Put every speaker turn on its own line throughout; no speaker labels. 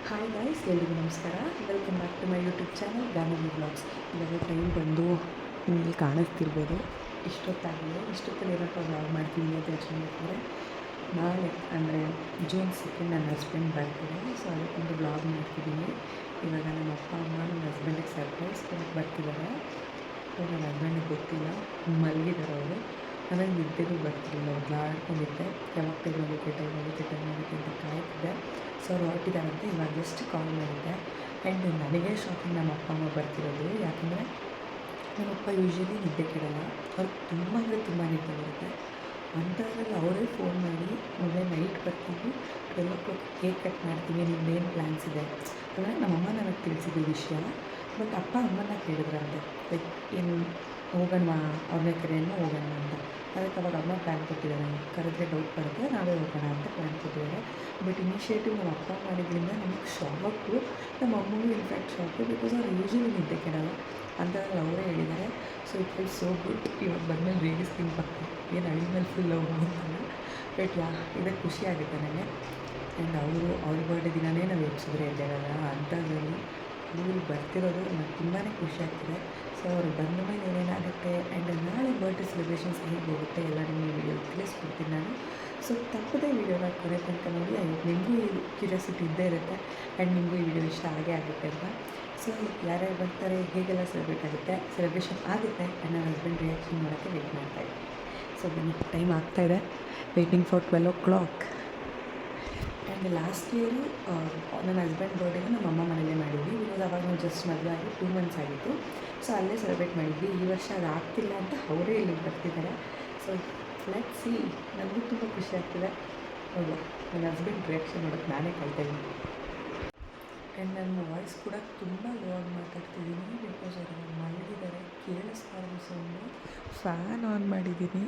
Hi guys, ಎಲ್ರಿಗೂ ನಮಸ್ಕಾರ. Welcome back to my YouTube channel Ganavi blogs. ಇವಾಗ ಟೈಮ್ ಬಂದು ನಿಮಗೆ ಕಾಣಿಸ್ತಿರ್ಬೋದು. ಇಷ್ಟೊತ್ತಲ್ಲಿ ಏನಪ್ಪ ವ್ಲಾಗ್ ಮಾಡ್ತೀನಿ ಅಂತ ಯೋಚನೆ ಮಾಡ್ತಾರೆ. ನಾಳೆ ಅಂದರೆ ಜೂನ್ 2 ನನ್ನ ಹಸ್ಬೆಂಡ್ ಬರ್ತಾರೆ. ಸೊ ಅದಕ್ಕೊಂದು ವ್ಲಾಗ್ ಮಾಡ್ತಿದ್ದೀನಿ. ಇವಾಗ ನಮ್ಮ ಅಪ್ಪ ಅಮ್ಮ ನನ್ನ ಹಸ್ಬೆಂಡಿಗೆ ಸರ್ಪ್ರೈಸ್ ಕೊಡೋಕ್ಕೆ ಬರ್ತಿದ್ದಾರೆ. ಸೊ ನನ್ನ ಹಸ್ಬೆಂಡಿಗೆ ಗೊತ್ತಿಲ್ಲ, ಮಲಗಿದ್ದಾರೆ ಅವರು. ನನಗೆ ನಿದ್ದೆಗೂ ಬರ್ತಿರಲಿಲ್ಲ, ಒದ್ದಾಡ್ಕೊಂಡಿದ್ದೆ. ಯಾವಾಗ ಟೈಮ್ ಆಗುತ್ತೆ ಅಂತ ಕಾಯ್ತಿದ್ದೆ. ಸೊ ಅವ್ರು ಹೊರಟಿದ್ದಾರಂತೆ. ಇವಾಗ ಜಸ್ಟ್ ಕಾಲ್ ಮಾಡಿದ್ದೆ. ಆ್ಯಂಡ್ ನನಗೆ ಶಾಕಿಂಗ್ ನಮ್ಮ ಅಪ್ಪ ಅಮ್ಮ ಬರ್ತಿರೋದು. ಯಾಕಂದರೆ ನಮ್ಮಪ್ಪ ಯೂಶ್ವಲಿ ನಿದ್ದೆ ಕೆಡಲ್ಲ. ಅವ್ರಿಗೆ ತುಂಬ ಅಂದರೆ ತುಂಬ ನಿದ್ದೆ ಬರುತ್ತೆ. ಅಂಥದ್ರಲ್ಲಿ ಅವರೇ ಫೋನ್ ಮಾಡಿ, ಮೊನ್ನೆ ನೈಟ್ ಬರ್ತೀವಿ, 12 ಕೇಕ್ ಕಟ್ ಮಾಡ್ತೀವಿ, ನಿಮ್ದೇನು ಪ್ಲ್ಯಾನ್ಸ್ ಇದೆ ಅಂದರೆ ನಮ್ಮಮ್ಮ ನನಗೆ ತಿಳಿಸಿದ ವಿಷಯ. ಬಟ್ ಅಪ್ಪ ಅಮ್ಮನ ಕೇಳಿದ್ರಂತೆ, ಲೈಕ್ ಏನು ಹೋಗೋಣ, ಅವ್ರನ್ನೇ ಕರೆಯನ್ನು ಹೋಗೋಣ ಅಂತ. ಅದಕ್ಕೆ ಅವಾಗ ಅಮ್ಮ ಪ್ಲ್ಯಾನ್ ಕೊಟ್ಟಿದ್ದಾರೆ, ಕರೆದ್ರೆ ಡೌಟ್ ಬರುತ್ತೆ, ನಾವೇ ಹೋಗೋಣ ಅಂತ ಪ್ಲ್ಯಾನ್ ಕೊಟ್ಟಿದ್ದಾರೆ. ಬಟ್ ಇನಿಷಿಯೇಟಿವ್ ನಮ್ಮ ಅಪ್ಪ ಮಾಡಿದ್ರಿಂದ ನಮಗೆ ಶಾಕು, ನಮ್ಮ ಅಮ್ಮಗೂ ಇನ್ಫ್ಯಾಕ್ಟ್ ಶಾಕು. ಬಿಕಾಸ್ ಅವ್ರು ಯೂಶ್ವಲಿ ನಿದ್ದೆ ಕೆಡಲ್ಲ. ಅಂಥದ್ರಲ್ಲಿ ಅವರೇ ಹೇಳಿದ್ದಾರೆ. So it feel so good. ಇವಾಗ ಬಂದಮೇಲೆ ರೇಗಿಸ್ತೀನಿ ಪಕ್ಕ, ಏನು ಅಳಿ ಮೇಲೆ ಫುಲ್ ಲವ್ ಅಂತಲ್ಲ. ಬಟ್ ಇದಕ್ಕೆ ಖುಷಿ ಆಗುತ್ತೆ ನನಗೆ. ಆ್ಯಂಡ್ ಅವ್ರ ಬರ್ಡೇ ದಿನವೇ ನಾವು ಎಬ್ಸಿದ್ರೆ ಎದ್ದೇಳಲ್ಲ. ಅಂಥದ್ರಲ್ಲಿ ಇವರು ಬರ್ತಿರೋದು ನನಗೆ ತುಂಬಾ ಖುಷಿ ಆಗ್ತಿದೆ. ಸೊ ಅವ್ರು ಬಂದ ಮೇಲೆ ಏನೇನಾಗುತ್ತೆ ಆ್ಯಂಡ್ ನಾಳೆ ಬರ್ಡೇ ಸೆಲೆಬ್ರೇಷನ್ಸ್ ಹೇಗೆ ಹೋಗುತ್ತೆ ಎಲ್ಲ ನಿಮಗೆ ವೀಡಿಯೋ ತಿಳಿಸ್ಕೊಡ್ತೀನಿ ನಾನು. ಸೊ ತಪ್ಪದೇ ವೀಡಿಯೋನ ಕೊನೆ ತನಕ ನೋಡಿ. ನಿಮಗೂ ಕ್ಯೂರಿಯಾಸಿಟಿ ಇದ್ದೇ ಇರುತ್ತೆ ಆ್ಯಂಡ್ ನಿಮಗೂ ಈ ವಿಡಿಯೋ ಇಷ್ಟ ಆಗುತ್ತೆ ಅಂತ. ಸೊ ಯಾರ್ಯಾರು ಬರ್ತಾರೆ, ಹೇಗೆಲ್ಲ ಸೆಲೆಬ್ರೇಷನ್ ಆಗುತ್ತೆ ಆ್ಯಂಡ್ ನನ್ನ ಹಸ್ಬೆಂಡ್ ರಿಯಾಕ್ಷನ್ ಮಾಡೋಕ್ಕೆ ವೆಯ್ಟ್ ಮಾಡ್ತಾಯಿದ್ದೆ. ಸೊ ಬನ್ನಿ, ಟೈಮ್ ಆಗ್ತಾಯಿದೆ. Waiting for 12 o'clock. And last year ನನ್ನ ಹಸ್ಬೆಂಡ್ ಬರ್ಡೇನ ನಮ್ಮ ಅಮ್ಮ ಮನೇಲೇ ಮಾಡಿದ್ವಿ. ಬಿಕಾಸ್ ಅವಾಗ ನಾವು ಜಸ್ಟ್ ಮದುವೆ ಆಗಿ 2 months ಆಗಿತ್ತು. ಸೊ ಅಲ್ಲೇ ಸೆಲೆಬ್ರೇಟ್ ಮಾಡಿದ್ವಿ. ಈ ವರ್ಷ ಅದು ಆಗ್ತಿಲ್ಲ ಅಂತ ಅವರೇ ಇಲ್ಲಿಗೆ ಬರ್ತಿದ್ದಾರೆ. So let's see. ನನಗೂ ತುಂಬ ಖುಷಿ ಆಗ್ತಿದೆ. ಹೌದಾ, ನನ್ನ ಹಸ್ಬೆಂಡ್ ರಿಯಾಕ್ಷನ್ ಮಾಡೋಕ್ಕೆ ನಾನೇ ಕಾಯ್ತಾಯಿದ್ದೀನಿ. ಆ್ಯಂಡ್ ನನ್ನ ವಾಯ್ಸ್ ಕೂಡ ತುಂಬ ಲೋ ಆಗಿ ಮಾತಾಡ್ತಿದ್ದೀನಿ. ಬಿಕಾಸ್ ಅವರು ಮಲಗಿದ್ದಾರೆ, ಕೇಳಿಸ್ಬಾರ್ದು ಸೌಂಡು. ಫ್ಯಾನ್ ಆನ್ ಮಾಡಿದ್ದೀನಿ.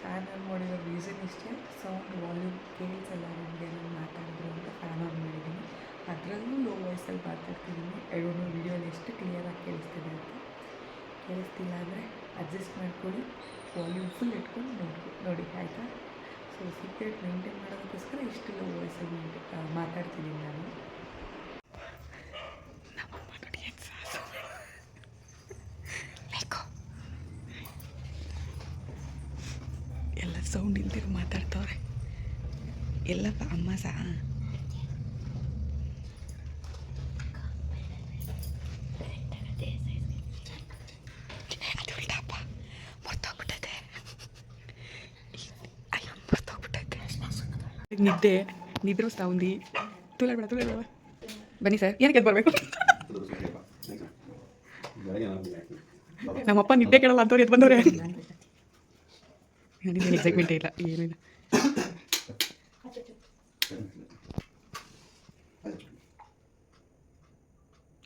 ಫ್ಯಾನ್ ಆನ್ ಮಾಡಿರೋ ರೀಸನ್ ಇಷ್ಟೇ, ಸೌಂಡ್ ವಾಲ್ಯೂಮ್ ಕೇಳಿಸಲ್ಲ ನಿಮಗೆ ನಾನು ಮಾತಾಡಿದ್ರು ಅಂತ ಫ್ಯಾನ್ ಆನ್ ಮಾಡಿದ್ದೀನಿ. ಅದರಲ್ಲೂ ಲೋ ವಾಯ್ಸಲ್ಲಿ ಮಾತಾಡ್ತಿದ್ದೀನಿ. ಐಡೋನು ವೀಡಿಯೋಲಿ ಎಷ್ಟು ಕ್ಲಿಯರಾಗಿ ಕೇಳಿಸ್ತಿದೆ ಅಂತ. ಕೇಳಿಸ್ತಿಲ್ಲ ಅಂದರೆ ಅಡ್ಜಸ್ಟ್ ಮಾಡ್ಕೊಳ್ಳಿ, ವಾಲ್ಯೂಮ್ ಫುಲ್ ಇಟ್ಕೊಂಡು ನೋಡಿ ಆಯಿತಾ. ಸೊ ಸೀಕ್ರೆಟ್ ಮೇಂಟೈನ್ ಮಾಡೋದಕ್ಕೋಸ್ಕರ ಇಷ್ಟು ಲೋ ವಾಯ್ಸಲ್ಲಿ ಮಾತಾಡ್ತಿದ್ದೀನಿ ನಾನು. ಎಲ್ಲ ಸೌಂಡ್ ಇಲ್ದಿರು ಮಾತಾಡ್ತವ್ರೆ. ಎಲ್ಲಪ್ಪ ಅಮ್ಮ ಸಹ ನಿದ್ರೆ ಸೌಂದಿ ತುಲಾಡ್ಬೇಡ. ಬನ್ನಿ ಸರ್, ಏನಕ್ಕೆ ಬರಬೇಕು? ನಮ್ಮಪ್ಪ ನಿದ್ದೆ ಕೇಳಲ್ಲ ಅಂತವ್ರು ಎದ್ದು ಬಂದವ್ರೆ. ನನಗೇನು ಎಕ್ಸೈಟ್ಮೆಂಟೇ ಇಲ್ಲ, ಏನಿಲ್ಲ.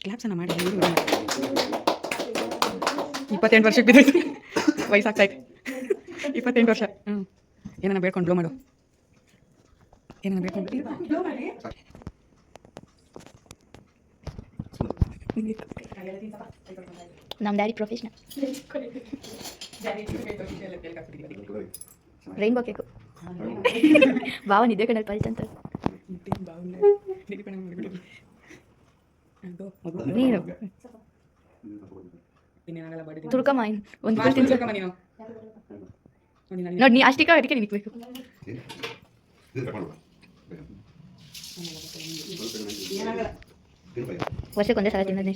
ಕ್ಲಾಪ್ಸನ್ನು ಮಾಡಿ 28 ವರ್ಷಕ್ಕೆ ಬಿದ್ದೈತೆ, ವಯಸ್ಸಾಗ್ತಾಯಿದೆ. 28 ವರ್ಷ. ಏನನ್ನ ಬೇಡ್ಕೊಂಡು ಬ್ಲೋ ಮಾಡು, ಏನನ್ನ ಬೇಡ್ಕೊಂಡು
ನಮ್ಮ ಡ್ಯಾಡಿ ಪ್ರೊಫೆಷನಲ್ ರೈನ್ಬೋ ಕೇಕು. ಭಾವ ನಿದ್ದೆ ಕಣ್ಣಲ್ಲಿ ಪಲ್ಟ್ ಅಂತ ನೀನು ತುರ್ಕಮ್ಮ ಒಂದು ನೋಡಿ. ನೀ ಅಷ್ಟಿಕ ಅದಕ್ಕೆ ನಿಕ್ಬೇಕು. ವರ್ಷಕ್ಕೊಂದೇ ಸಲ ತಿನ್ನೋದು.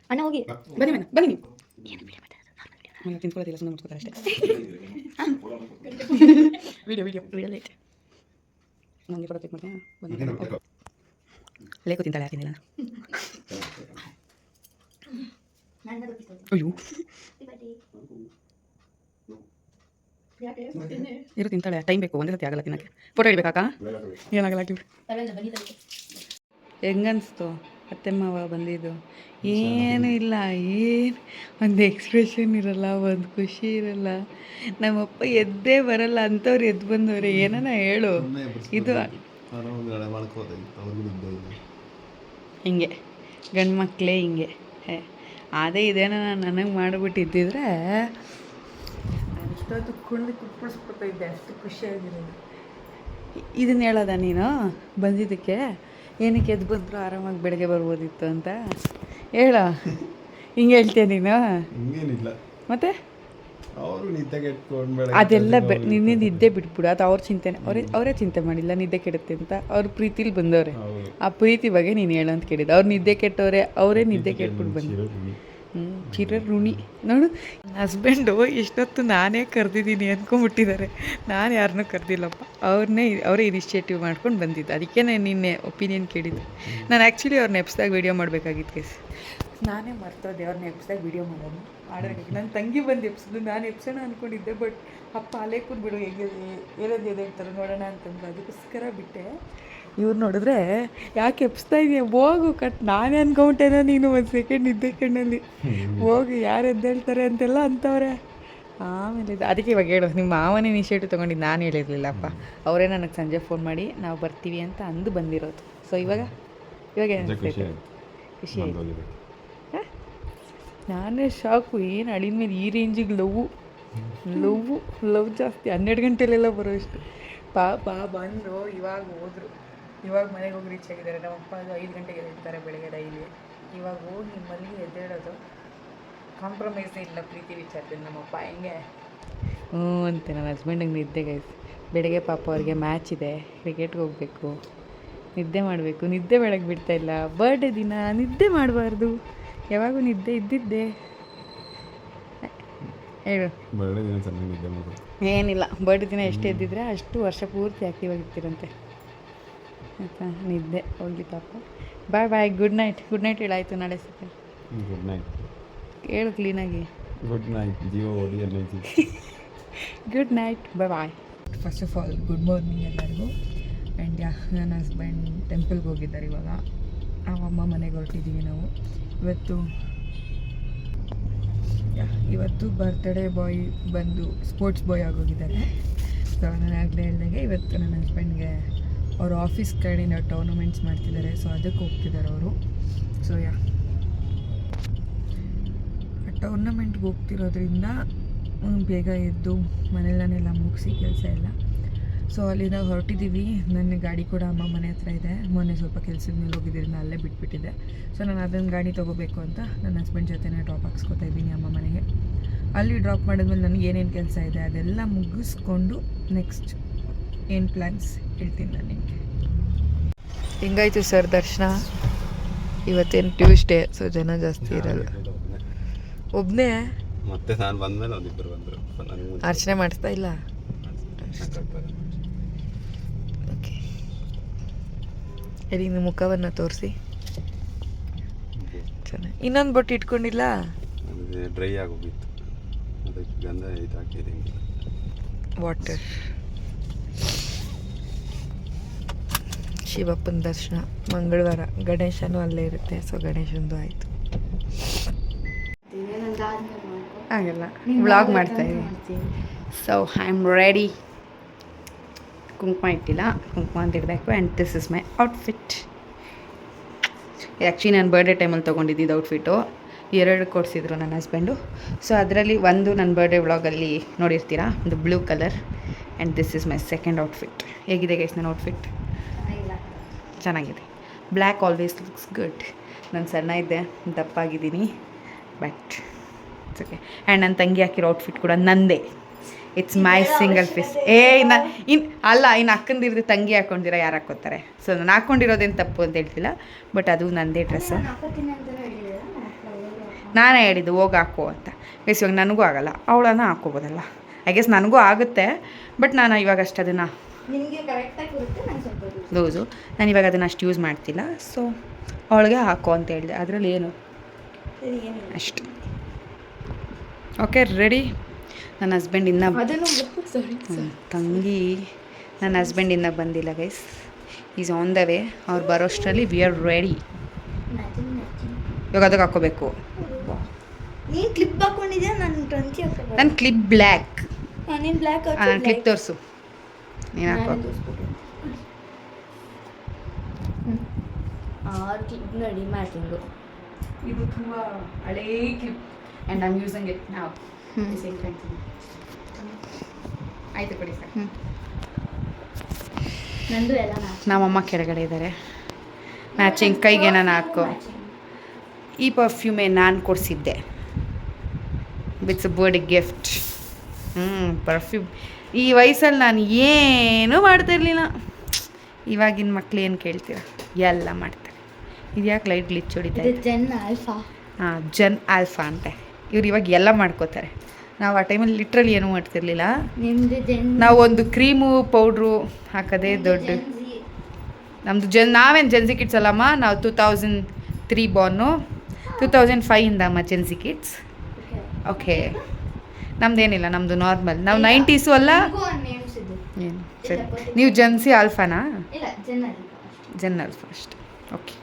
ಅಣ್ಣ ಹೋಗಿ
ಬನ್ನಿ ತಿನ್ಕೊಳ್ಳೋದಿಲ್ಲ, ಸುಮ್ಮನೆ ಮುಚ್ಕೋತಾರೆ ಅಷ್ಟೇ. ವಿಡಿಯೋ ಐತೆ, ನನಗೆ ಫೋಟೋ ಚೆಕ್ ಮಾಡ್ತೀನಿ. ಲೇಕು ತಿಂತಾಳೆ, ಯಾಕಿಲ್ಲ. ಅಯ್ಯೋ ಇರು, ತಿಂತಾಳೆ. ಟೈಮ್ ಬೇಕು, ಒಂದೇ ಸತಿ ಆಗಲ್ಲ ತಿನ್ನಕ್ಕೆ. ಫೋಟೋ ಹಿಡ್ಬೇಕಾಕ? ಏನಾಗಲ್ಲ. ಹೆಂಗನ್ಸ್ತು ಅತ್ತೆಮ್ಮವ ಬಂದಿದ್ದು? ಏನೂ ಇಲ್ಲ, ಏನು ಒಂದು ಎಕ್ಸ್ಪ್ರೆಷನ್ ಇರಲ್ಲ, ಒಂದು ಖುಷಿ ಇರಲ್ಲ. ನಮ್ಮಪ್ಪ ಎದ್ದೇ ಬರಲ್ಲ ಅಂಥವ್ರು ಎದ್ದು ಬಂದವ್ರೆ. ಏನಾನ ಹೇಳು. ಇದು ಹಿಂಗೆ ಗಂಡು ಮಕ್ಕಳೇ ಹಿಂಗೆ. ಅದೇ ಇದೇನ ನನಗೆ ಮಾಡಿಬಿಟ್ಟಿದ್ದಿದ್ರೆ ನಾನು ಇಷ್ಟೊತ್ತು ಕುಣಿದು ಕುಟ್ಬಿಡಿಸ್ಬಿಡ್ತಾಯಿದ್ದೆ, ಅಷ್ಟು ಖುಷಿಯಾಗಿರೋದು. ಇದನ್ನ ಹೇಳೋದ ನೀನು ಬಂದಿದ್ದಕ್ಕೆ ಏನಕ್ಕೆ ಎದ್ದು ಬಂದರೂ ಆರಾಮಾಗಿ ಬೆಳಗ್ಗೆ ಬರ್ಬೋದಿತ್ತು ಅಂತ ಹೇಳ. ಹಿಂಗೆ ಹೇಳ್ತೀಯ ನೀನು?
ಹಿಂಗೇನಿಲ್ಲ,
ಮತ್ತೆ
ಅವರು ನಿದ್ದೆ ಕೆಟ್ಕೊಂಡು
ಅದೆಲ್ಲ ನಿನ್ನೆ ನಿದ್ದೆ ಬಿಟ್ಬಿಡು, ಅದು ಅವ್ರ ಚಿಂತೆನೆ. ಅವರೇ ಚಿಂತೆ ಮಾಡಿಲ್ಲ ನಿದ್ದೆ ಕೆಡುತ್ತೆ ಅಂತ. ಅವ್ರ ಪ್ರೀತಿಲಿ ಬಂದವ್ರೆ, ಆ ಪ್ರೀತಿ ಬಗ್ಗೆ ನೀನು ಹೇಳು ಅಂತ ಕೇಳಿದ್ದು. ಅವ್ರು ನಿದ್ದೆ ಕೆಟ್ಟವ್ರೆ, ಅವರೇ ನಿದ್ದೆ ಕೆಟ್ಬಿಟ್ಟು ಬಂದು ಚಿರ ಋಣಿ ನೋಡು. ನನ್ನ ಹಸ್ಬೆಂಡು ಇಷ್ಟೊತ್ತು ನಾನೇ ಕರೆದಿದ್ದೀನಿ ಅಂದ್ಕೊಂಬಿಟ್ಟಿದ್ದಾರೆ. ನಾನು ಯಾರನ್ನೂ ಕರೆದಿಲ್ಲಪ್ಪ, ಅವರೇ ಇನಿಷಿಯೇಟಿವ್ ಮಾಡ್ಕೊಂಡು ಬಂದಿದ್ದು. ಅದಕ್ಕೆ ನಾನು ನಿನ್ನೆ ಒಪಿನಿಯನ್ ಕೇಳಿದ್ದು. ನಾನು ಆ್ಯಕ್ಚುಲಿ ಅವ್ರನ್ನ ಎಪ್ಸ್ದಾಗ ವೀಡಿಯೋ ಮಾಡಬೇಕಾಗಿತ್ತು ಕೇಸ್. ನಾನೇ ಮರ್ತೋದೆ ಅವ್ರನ್ನ ಎಪ್ಸ್ದಾಗ ವೀಡಿಯೋ ಮಾಡೋದಕ್ಕೆ. ನನ್ನ ತಂಗಿ ಬಂದು ಎಪ್ಸಿದ್ದು, ನಾನು ಎಪ್ಸೋಣ ಅಂದ್ಕೊಂಡಿದ್ದೆ. ಬಟ್ ಅಪ್ಪ ಅಲ್ಲೇ ಕೂತ್ಬಿಡು, ಹೇಗೆ ಹೇಳೋದು ಹೇಳ್ತಾರೆ ನೋಡೋಣ ಅಂತಂದ್ರೆ ಅದಕ್ಕೋಸ್ಕರ ಬಿಟ್ಟೆ. ಇವ್ರು ನೋಡಿದ್ರೆ ಯಾಕೆ ಎಪ್ಸ್ತಾ ಇದೆಯಾ, ಹೋಗು ಕಟ್. ನಾನೇ ಅನ್ಕೊಂಬಿಟ್ಟೇನೋ ನೀನು ಒಂದು ಸೆಕೆಂಡ್ ನಿದ್ದೆ ಕಣ್ಣಲ್ಲಿ ಹೋಗಿ ಯಾರು ಎದ್ದೇಳ್ತಾರೆ ಅಂತೆಲ್ಲ ಅಂತವ್ರೆ. ಆಮೇಲೆ ಅದಕ್ಕೆ ಇವಾಗ ಹೇಳು, ನಿಮ್ಮ ಮಾವನೇ ಇನಿಷಿಯೇಟಿವ್ ತೊಗೊಂಡಿದ್ದು, ನಾನು ಹೇಳಿರಲಿಲ್ಲಪ್ಪ. ಅವರೇ ನನಗೆ ಸಂಜೆ ಫೋನ್ ಮಾಡಿ ನಾವು ಬರ್ತೀವಿ ಅಂತ ಅಂದು ಬಂದಿರೋದು. ಸೊ ಇವಾಗ ಖುಷಿ ಆಯಿತು. ನಾನೇ ಶಾಕು, ಏನು ಅಳಿದ ಮೇಲೆ ಈ ರೇಂಜಿಗೆ ಲವ್ ಜಾಸ್ತಿ. 12 ಗಂಟೆಲೆಲ್ಲ ಬರೋ ಇಷ್ಟು ಬಂದರು. ಇವಾಗ ಹೋದರು, ಇವಾಗ ಮನೆಗೆ ಹೋಗಿ ರೀಚ್ ಆಗಿದ್ದಾರೆ. ನಮ್ಮಪ್ಪ ಅದು 5 ಗಂಟೆಗೆ ಎದ್ದೇಳ್ತಾರೆ ಬೆಳಗ್ಗೆ ಡೈಲಿ. ಇವಾಗ ಹೋಗಿ ಮಲ್ಲಿಗೆ ಎದ್ದೇಳೋದು. ಕಾಂಪ್ರಮೈಸೇ ಇಲ್ಲ ಪ್ರೀತಿ ವಿಚಾರದಲ್ಲಿ. ನಮ್ಮಪ್ಪ ಹೆಂಗೆ ಅಂತೆ ನನ್ನ ಹಸ್ಬೆಂಡಿಗೆ ನಿದ್ದೆ ಗೈಸ್. ಬೆಳಗ್ಗೆ ಪಾಪ ಅವ್ರಿಗೆ ಮ್ಯಾಚ್ ಇದೆ, ಕ್ರಿಕೆಟ್ಗೆ ಹೋಗಬೇಕು, ನಿದ್ದೆ ಮಾಡಬೇಕು. ನಿದ್ದೆ ಬೆಳಗ್ಗೆ ಬಿಡ್ತಾಯಿಲ್ಲ. ಬರ್ಡೇ ದಿನ ನಿದ್ದೆ ಮಾಡಬಾರ್ದು, ಯಾವಾಗೂ ನಿದ್ದೆ ಇದ್ದಿದ್ದೆ. ಹೇಳು.
ಬರ್ಡೇ ದಿನ ಚೆನ್ನಾಗಿ ನಿದ್ದೆ ಮಾಡೋದು
ಏನಿಲ್ಲ, ಬರ್ಡೇ ದಿನ ಎಷ್ಟು ಎದ್ದಿದ್ರೆ ಅಷ್ಟು ವರ್ಷ ಪೂರ್ತಿ ಆ್ಯಕ್ಟಿವ್ ಆಗಿರ್ತೀರಂತೆ. ಆಯಿತಾ, ನಿದ್ದೆ ಹೋಗ್ಲಿ ಪಾಪ. ಬಾಯ್. ಗುಡ್ ನೈಟ್ ಹೇಳಾಯ್ತು. ನಾಳೆ ಸಿಕ್ಕ.
ಗುಡ್ ನೈಟ್
ಹೇಳು ಕ್ಲೀನಾಗಿ.
ಗುಡ್ ನೈಟ್ ಜೀವ ಓಡಿ ಅನ್ನೈತಿ.
Good night, bye. First of all good morning ಎಲ್ಲರಿಗೂ. ಆ್ಯಂಡ್ ನನ್ನ ಹಸ್ಬೆಂಡ್ ಟೆಂಪಲ್ಗೆ ಹೋಗಿದ್ದಾರೆ. ಇವಾಗ ಅಮ್ಮ ಮನೆಗೆ ಹೊರಟಿದ್ದೀವಿ ನಾವು. ಇವತ್ತು ಬರ್ತ್ಡೇ ಬಾಯ್ ಬಂದು ಸ್ಪೋರ್ಟ್ಸ್ ಬಾಯ್ ಆಗೋಗಿದ್ದಾರೆ. ಸೊ ನಾನು ಆಗಲೇ ಹೇಳ್ದಂಗೆ ಇವತ್ತು ನನ್ನ ಹಸ್ಬೆಂಡ್ಗೆ ಅವ್ರ ಆಫೀಸ್ ಕಡೆಯಿಂದ ಟೂರ್ನಮೆಂಟ್ಸ್ ಮಾಡ್ತಿದ್ದಾರೆ. ಸೊ ಅದಕ್ಕೆ ಹೋಗ್ತಿದ್ದಾರೆ ಅವರು. ಸೊ ಟೂರ್ನಮೆಂಟ್ಗೆ ಹೋಗ್ತಿರೋದ್ರಿಂದ ಬೇಗ ಎದ್ದು ಮನೆಯಲ್ಲೆಲ್ಲ ಮುಗಿಸಿ ಕೆಲಸ ಎಲ್ಲ. ಸೊ ಅಲ್ಲಿಂದ ಹೊರಟಿದ್ದೀವಿ. ನನ್ನ ಗಾಡಿ ಕೂಡ ಅಮ್ಮ ಮನೆ ಹತ್ರ ಇದೆ. ಮೊನ್ನೆ ಸ್ವಲ್ಪ ಕೆಲಸದ ಮೇಲೆ ಹೋಗಿದ್ದರಿಂದ ಅಲ್ಲೇ ಬಿಟ್ಬಿಟ್ಟಿದ್ದೆ. ಸೊ ನಾನು ಅದನ್ನು ಗಾಡಿ ತೊಗೋಬೇಕು ಅಂತ ನನ್ನ ಹಸ್ಬೆಂಡ್ ಜೊತೆನೇ ಡ್ರಾಪ್ ಹಾಕ್ಸ್ಕೊತಾ ಇದ್ದೀನಿ ಅಮ್ಮ ಮನೆಗೆ. ಅಲ್ಲಿ ಡ್ರಾಪ್ ಮಾಡಿದ್ಮೇಲೆ ನನಗೆ ಏನೇನು ಕೆಲಸ ಇದೆ ಅದೆಲ್ಲ ಮುಗಿಸ್ಕೊಂಡು ನೆಕ್ಸ್ಟ್ ಏನು ಪ್ಲ್ಯಾನ್ಸ್ ಹೇಳ್ತೀನಿ ನಾನು ನಿಮಗೆ. ಹೆಂಗಾಯ್ತು ಸರ್ ದರ್ಶನ? ಇವತ್ತೇನು ಟ್ಯೂಸ್ಡೇ, ಸೊ ಜನ ಜಾಸ್ತಿ ಇರಲ್ಲ. ಒಬ್ಬನೇ
ಮತ್ತೆ ನಾನು ಬಂದಮೇಲೆ ಒಂದಿಬ್ಬರು ಬಂದರು.
ಅರ್ಚನೆ ಮಾಡಿಸ್ತಾ ಇಲ್ಲ. ಓಕೆ, ಹೇಳಿ ನಿಮ್ಮ ಮುಖವನ್ನು ತೋರಿಸಿ. ಚೆನ್ನಾಗಿ. ಇನ್ನೊಂದು ಬೊಟ್ಟು ಇಟ್ಕೊಂಡಿಲ್ಲ?
ಡ್ರೈ ಆಗೋಗಿತ್ತು, ಅದಕ್ಕೆ ಗಂಧ ಇದು ಹಾಕಿದ್ದೀನಿ.
ವಾಟರ್. ಶಿವಪ್ಪನ ದರ್ಶನ ಮಂಗಳವಾರ. ಗಣೇಶನೂ ಅಲ್ಲೇ ಇರುತ್ತೆ. ಸೊ ಗಣೇಶಂದು ಆಯಿತು. ಹಾಗೆಲ್ಲ ವ್ಲಾಗ್ ಮಾಡ್ತಾಯಿದ್ದೀನಿ. So I am ready. ಕುಂಕುಮ ಇಟ್ಟಿಲ್ಲ, ಕುಂಕುಮ ಅಂತ ಇಡಬೇಕು. And this is my outfit. Actually ನಾನು ಬರ್ಡೇ ಟೈಮಲ್ಲಿ ತೊಗೊಂಡಿದ್ದು ಔಟ್ಫಿಟ್ಟು. 2 ಕೊಡಿಸಿದ್ರು ನನ್ನ ಹಸ್ಬೆಂಡು. ಸೊ ಅದರಲ್ಲಿ ಒಂದು ನನ್ನ ಬರ್ಡೇ ವ್ಲಾಗಲ್ಲಿ ನೋಡಿರ್ತೀರಾ, ಒಂದು blue colour. And this is my second outfit. ಹೇಗಿದೆ ಗೈಸ್ ನನ್ನ ಔಟ್ಫಿಟ್? ಚೆನ್ನಾಗಿದೆ. Black always looks good. ನಾನು ಸಣ್ಣ ಇದ್ದೆ, ದಪ್ಪಾಗಿದ್ದೀನಿ, ಬಟ್ ಇಟ್ಸ್ ಓಕೆ. ಆ್ಯಂಡ್ ನನ್ನ ತಂಗಿ ಹಾಕಿರೋ ಔಟ್ಫಿಟ್ ಕೂಡ ನಂದೇ. It's my single piece. ಇನ್ನು ಅಕ್ಕಂದಿರ್ದು ತಂಗಿ ಹಾಕ್ಕೊಂಡಿರೋ ಯಾರು ಹಾಕ್ಕೋತಾರೆ? ಸೊ ನಾನು ಹಾಕ್ಕೊಂಡಿರೋದೇನು ತಪ್ಪು ಅಂತ ಹೇಳ್ತಿಲ್ಲ, ಬಟ್ ಅದು ನಂದೇ ಡ್ರೆಸ್ಸು. ನಾನೇ ಹೇಳಿದ್ದು ಹೋಗಿ ಹಾಕೋ ಅಂತ. ಗೈಸ್ ಇವಾಗ ನನಗೂ ಆಗೋಲ್ಲ, ಅವಳನ್ನ ಹಾಕ್ಕೋಬೋದಲ್ಲ. ಐ ಗೆಸ್ ನನಗೂ ಆಗುತ್ತೆ, ಬಟ್ ನಾನು ಇವಾಗ ಅಷ್ಟು ಅದನ್ನು ಲೂಸು. ನಾನು ಇವಾಗ ಅದನ್ನು ಅಷ್ಟು ಯೂಸ್ ಮಾಡ್ತಿಲ್ಲ. ಸೊ ಅವಳಿಗೆ ಹಾಕೋ ಅಂತ ಹೇಳಿದೆ. ಅದರಲ್ಲಿ ಏನು ಅಷ್ಟು. Okay, ready. ನನ್ನ ಹಸ್ಬೆಂಡ್ ಇನ್ನೂ ತಂಗಿ ನನ್ನ ಹಸ್ಬೆಂಡ್ ಇನ್ನೂ ಬಂದಿಲ್ಲ guys. Is on the way. ಅವ್ರು ಬರೋಷ್ಟರಲ್ಲಿ ವಿ ಆರ್ ರೆಡಿ. ಇವಾಗ ಅದಕ್ಕೆ ಹಾಕ್ಕೋಬೇಕು.
ನೀನು ಕ್ಲಿಪ್ ಹಾಕ್ಕೊಂಡಿದ್ಯಾ?
ನನ್ನ ಕ್ಲಿಪ್ ಬ್ಲ್ಯಾಕ್.
ನೀನು ಬ್ಲ್ಯಾಕ್
ನನ್ನ ಕ್ಲಿಪ್ ತೋರಿಸು. ನೀನು ಹಾಕೋ.
6 ಕ್ಲಿಪ್ ನೋಡಿ ಮ್ಯಾಚಿಂಗು.
ಇದು ತುಂಬ ಹಳೇ clip and I am using it ನಾವ್. ಆಯಿತು ಕೊಡಿ ಸರ್.
ನಂದು ಎಲ್ಲ ಮ್ಯಾಚ್.
ನಮ್ಮಮ್ಮ ಕೆಳಗಡೆ ಇದ್ದಾರೆ. ಮ್ಯಾಚಿಂಗ್ ಕೈಗೆ ನಾನು ಹಾಕೋ. ಈ ಪರ್ಫ್ಯೂಮೇ ನಾನು ಕೊಡಿಸಿದ್ದೆ. It's a birthday gift. Perfume ಈ ವಯಸ್ಸಲ್ಲಿ ನಾನು ಏನೂ ಮಾಡ್ತಿರ್ಲಿಲ್ಲ. ಇವಾಗಿನ ಮಕ್ಳು ಏನು ಕೇಳ್ತೀರ, ಎಲ್ಲ ಮಾಡ್ತಾರೆ. ಇದು ಯಾಕೆ ಲೈಟ್ ಗ್ಲಿಚ್ ಹೊಡಿತಾ ಇದೆ?
Gen Alpha.
ಹಾಂ, ಜೆನ್ ಆಲ್ಫಾ ಅಂತೆ. ಇವ್ರು ಇವಾಗ ಎಲ್ಲ ಮಾಡ್ಕೋತಾರೆ. ನಾವು ಆ ಟೈಮಲ್ಲಿ ಲಿಟ್ರಲಿ ಏನೂ ಮಾಡ್ತಿರ್ಲಿಲ್ಲ.
ನಿಮ್ಮದು ಜೆನ್.
ನಾವು ಒಂದು ಕ್ರೀಮು ಪೌಡ್ರು ಹಾಕೋದೇ ದೊಡ್ಡ. ನಮ್ಮದು ನಾವೇನು ಜೆನ್ಸಿ ಕಿಡ್ಸ್ ಅಲ್ಲಮ್ಮ. ನಾವು 2003 ಬಾರ್ನು, 2005 ಅಮ್ಮ ಜೆನ್ಸಿ ಕಿಡ್ಸ್. ಓಕೆ, ನಮ್ದೇನಿಲ್ಲ, ನಮ್ಮದು ನಾರ್ಮಲ್. ನಾವು 90s ಅಲ್ಲ. ಏನು ಸರಿ, ನೀವು ಜೆನ್ಸಿ ಆಲ್ಫಾನಾ?
ಇಲ್ಲ, ಜೆನ್
ಜೆನ್ ಆಲ್ಫಾ ಅಷ್ಟೆ. ಓಕೆ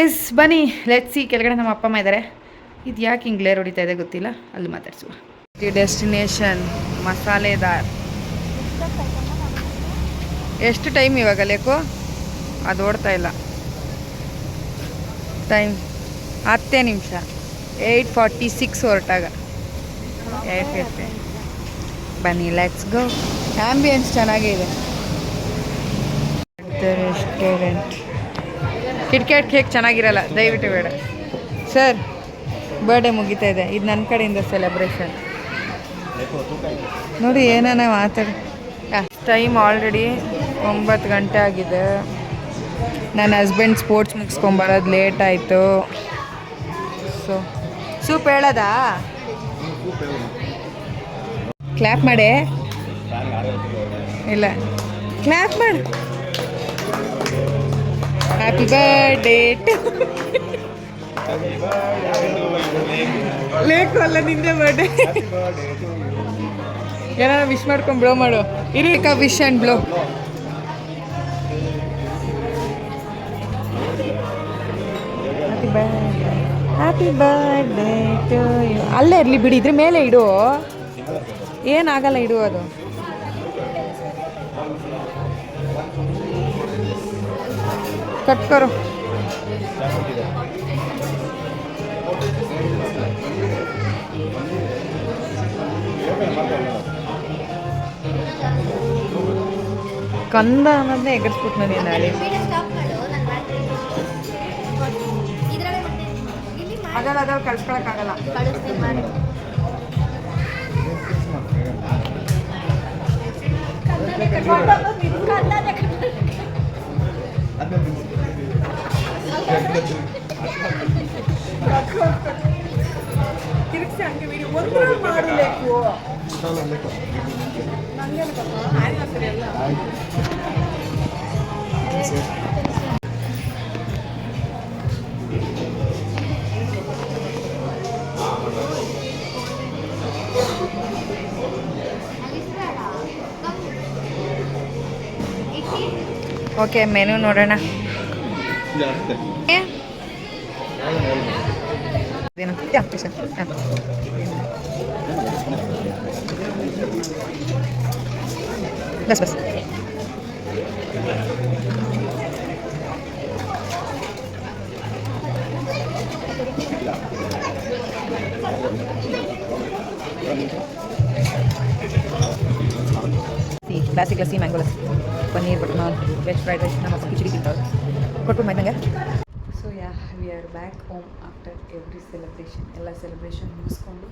ಎಸ್, ಬನ್ನಿ ಲೆಟ್ಸ್ ಸಿ. ಕೆಳಗಡೆ ನಮ್ಮ ಅಪ್ಪ ಅಮ್ಮ ಇದ್ದಾರೆ. ಇದು ಯಾಕೆ ಹಿಂಗೆ ಗ್ಲೇರ್ ಹೊಡಿತಾ ಇದೆ ಗೊತ್ತಿಲ್ಲ. ಅಲ್ಲಿ ಮಾತಾಡ್ಸುವ. ಡೆಸ್ಟಿನೇಷನ್ ಮಸಾಲೆದಾರ್. ಎಷ್ಟು ಟೈಮ್ ಇವಾಗ ಲೇಕೋ? ಅದು ಓಡ್ತಾ ಇಲ್ಲ ಟೈಮ್. 10 ನಿಮಿಷ. 8:46 ಹೊರಟಾಗ 8:50. ಬನ್ನಿ ಲೆಟ್ಸ್ ಗೋ. ಆ್ಯಂಬಿಯನ್ಸ್ ಚೆನ್ನಾಗಿದೆ. ರೆಸ್ಟೋರೆಂಟ್. ಕಿಟ್ಕ್ಯಾಟ್ ಕೇಕ್ ಚೆನ್ನಾಗಿರಲ್ಲ, ದಯವಿಟ್ಟು ಬೇಡ ಸರ್. ಬರ್ಡೇ ಮುಗಿತಾ ಇದೆ. ಇದು ನನ್ನ ಕಡೆಯಿಂದ ಸೆಲೆಬ್ರೇಷನ್. ನೋಡಿ ಏನಾನ ಮಾತಾಡಿ. ಟೈಮ್ ಆಲ್ರೆಡಿ 9 ಗಂಟೆ ಆಗಿದೆ. ನನ್ನ ಹಸ್ಬೆಂಡ್ ಸ್ಪೋರ್ಟ್ಸ್ ಮುಗಿಸ್ಕೊಂಬರೋದು ಲೇಟ್ ಆಯಿತು. ಸೊ ಸೂಪ್ ಹೇಳೋದಾ? ಕ್ಲ್ಯಾಪ್ ಮಾಡಿ. ಇಲ್ಲ, ಕ್ಲ್ಯಾಪ್ ಮಾಡಿ. ಹ್ಯಾಪಿ ಬರ್ಡೇ ಟು ಲೇಕು. ಅಲ್ಲ, ನಿಂದೆ ಬರ್ಡೇ. ಏನಾರ ವಿಶ್ ಮಾಡ್ಕೊಂಡು ಬ್ಲೋ ಮಾಡು. ಇರಿ wish and blow. Happy birthday to you. ಅಲ್ಲೇ ಇರಲಿ ಬಿಡಿ, ಇದ್ರ ಮೇಲೆ ಇಡು. ಏನಾಗಲ್ಲ, ಇಡು. ಅದು ಕಟ್ಕೊರು. ಕಂದ ಅನ್ನೋದನ್ನೇ ಎಗರ್ಸ್ಬಿಟ್ಟು ನಾನು ನಾಳೆ. ಅದಲ್ಲ ಕಳ್ಸ್ಕೊಳಕ್ಕಾಗಲ್ಲ. ತಿರುಗಿಸಿ ಹಂಗೆ ಬಿಡಿ. ಒಂದು ಮಾಡಬೇಕು. ಓಕೆ, ಮೆನು ನೋಡೋಣ. ಬಸ್ ಬಸ್. Classic lassi, mango lassi, paneer butter naan, veg fried rice. ನಮ್ಮ ಕಿಚಡಿ ತಿಂತಾರೆ ಕೊಟ್ಟು ಮೈದಂಗೆ. So we are back home after every celebration. ಎಲ್ಲ ಸೆಲೆಬ್ರೇಷನ್ ಮುಗಿಸ್ಕೊಂಡು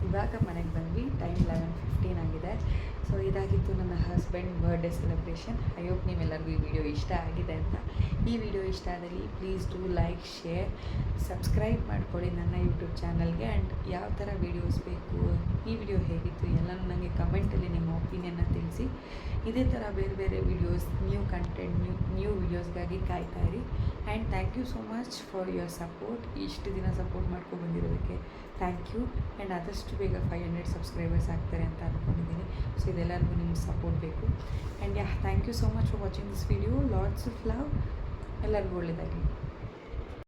ಇವಾಗ ಮನೆಗೆ ಬಂದ್ವಿ. ಟೈಮ್ 11:15 ಆಗಿದೆ. ಸೊ ಇದಾಗಿತ್ತು ನನ್ನ husband birthday celebration. I hope ನಿಮ್ಮೆಲ್ಲರಿಗೂ ಈ ವಿಡಿಯೋ ಇಷ್ಟ ಆಗಿದೆ ಅಂತ. ಈ ವಿಡಿಯೋ ಇಷ್ಟ ಆದಲ್ಲಿ please do like, share, subscribe ಮಾಡ್ಕೊಳ್ಳಿ ನನ್ನ ಯೂಟ್ಯೂಬ್ ಚಾನಲ್ಗೆ. ಆ್ಯಂಡ್ ಯಾವ ಥರ ವೀಡಿಯೋಸ್ ಬೇಕು, ಈ ವಿಡಿಯೋ ಹೇಗಿತ್ತು ಎಲ್ಲನೂ ನನಗೆ ಕಮೆಂಟಲ್ಲಿ ನಿಮ್ಮ ಒಪಿನಿಯನ್ನ ತಿಳಿಸಿ. ಇದೇ ಥರ ಬೇರೆ ಬೇರೆ ವೀಡಿಯೋಸ್, ನ್ಯೂ ಕಂಟೆಂಟ್, ನ್ಯೂ ವೀಡಿಯೋಸ್ಗಾಗಿ ಕಾಯ್ತಾ ಇರಿ. And thank you so much for your support. ಇಷ್ಟು ದಿನ ಸಪೋರ್ಟ್ ಮಾಡ್ಕೊಂಡು ಬಂದಿರೋದಕ್ಕೆ ಥ್ಯಾಂಕ್ ಯು. ಆ್ಯಂಡ್ ಆದಷ್ಟು ಬೇಗ 500 ಸಬ್ಸ್ಕ್ರೈಬರ್ಸ್ ಆಗ್ತಾರೆ ಅಂತ ಅಂದ್ಕೊಂಡಿದ್ದೀನಿ. ಸೊ ಇದೆಲ್ಲರಿಗೂ ನಿಮ್ಮ ಸಪೋರ್ಟ್ ಬೇಕು. And thank you so much for watching this video. Lots of love. ಎಲ್ಲರಿಗೂ ಒಳ್ಳೆಯದಾಗಲಿ.